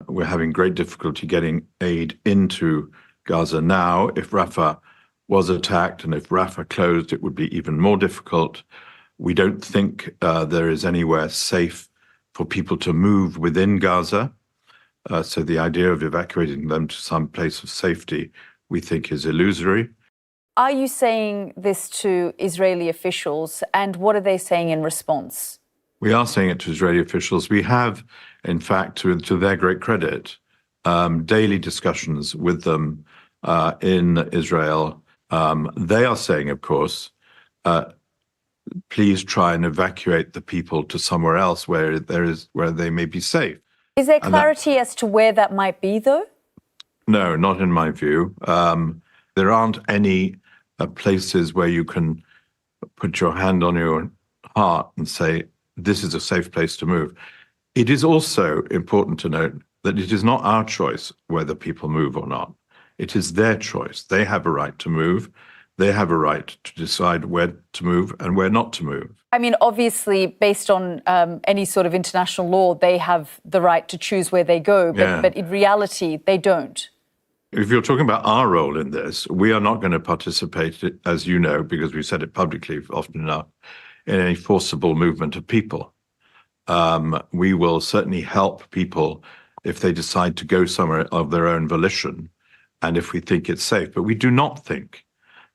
We're having great difficulty getting aid into Gaza now. If Rafah was attacked and if Rafah closed, it would be even more difficult. We don't think there is anywhere safe for people to move within Gaza. So the idea of evacuating them to some place of safety, we think, is illusory. Are you saying this to Israeli officials, and what are they saying in response? We are saying it to Israeli officials. We have, in fact, to their great credit, daily discussions with them in Israel. They are saying, of course, please try and evacuate the people to somewhere else where they may be safe. Is there clarity as to where that might be, though? No, not in my view. There aren't any places where you can put your hand on your heart and say, this is a safe place to move. It is also important to note that it is not our choice whether people move or not. It is their choice. They have a right to move. They have a right to decide where to move and where not to move. I mean, obviously, based on any sort of international law, they have the right to choose where they go, but in reality, they don't. If you're talking about our role in this, we are not going to participate, as you know, because we've said it publicly often enough, in any forcible movement of people. We will certainly help people if they decide to go somewhere of their own volition and if we think it's safe. But we do not think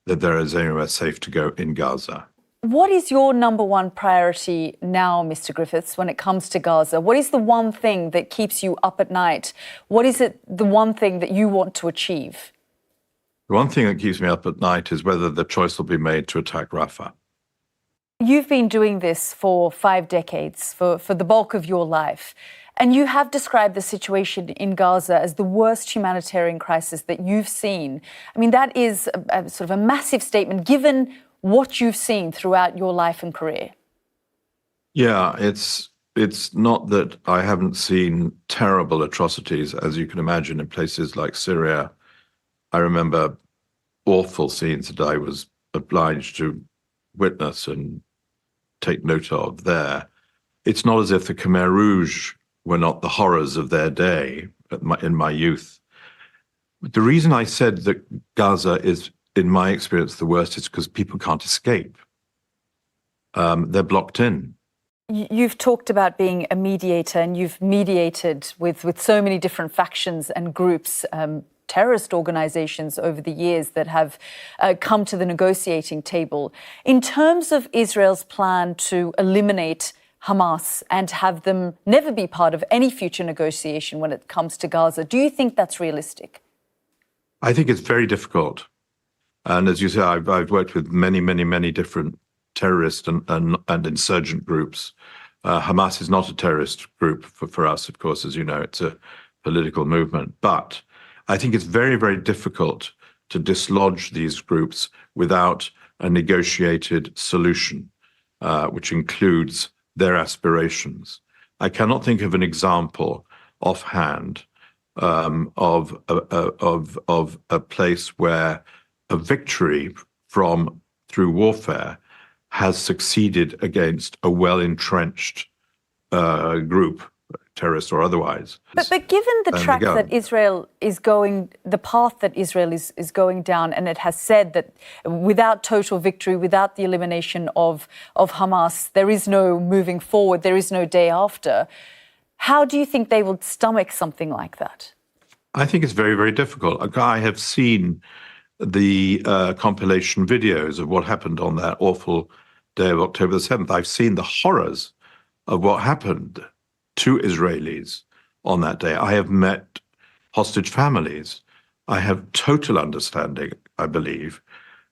that there is anywhere safe to go in Gaza. What is your number one priority now, Mr. Griffiths, when it comes to Gaza? What is the one thing that keeps you up at night? What is the one thing that you want to achieve? The one thing that keeps me up at night is whether the choice will be made to attack Rafah. You've been doing this for 5 decades, for the bulk of your life, and you have described the situation in Gaza as the worst humanitarian crisis that you've seen. I mean, that is a sort of a massive statement, given what you've seen throughout your life and career. Yeah, it's not that I haven't seen terrible atrocities, as you can imagine, in places like Syria. I remember awful scenes that I was obliged to witness and take note of there. It's not as if the Khmer Rouge were not the horrors of their day in my youth. But the reason I said that Gaza is, in my experience, the worst is because people can't escape. They're blocked in. You've talked about being a mediator, and you've mediated with so many different factions and groups, terrorist organizations over the years that have come to the negotiating table. In terms of Israel's plan to eliminate Hamas and have them never be part of any future negotiation when it comes to Gaza, do you think that's realistic? I think it's very difficult. And as you say, I've worked with many different terrorist and insurgent groups. Hamas is not a terrorist group for us, of course, as you know, it's a political movement. But I think it's very difficult to dislodge these groups without a negotiated solution, which includes their aspirations. I cannot think of an example offhand of a place where a victory through warfare has succeeded against a well-entrenched group, terrorist or otherwise. But given the track that Israel is going, the path that Israel is going down, and it has said that without total victory, without the elimination of Hamas, there is no moving forward, there is no day after. How do you think they will stomach something like that? I think it's very difficult. I have seen the compilation videos of what happened on that awful day of October the 7th. I've seen the horrors of what happened to Israelis on that day. I have met hostage families. I have total understanding, I believe,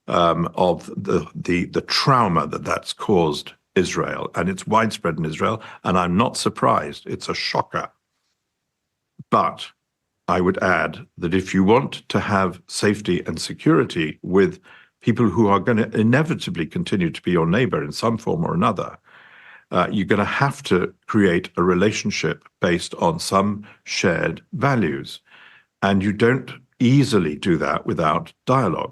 of the trauma that's caused Israel, and it's widespread in Israel, and I'm not surprised. It's a shocker. But I would add that if you want to have safety and security with people who are going to inevitably continue to be your neighbor in some form or another, you're going to have to create a relationship based on some shared values. And you don't easily do that without dialogue.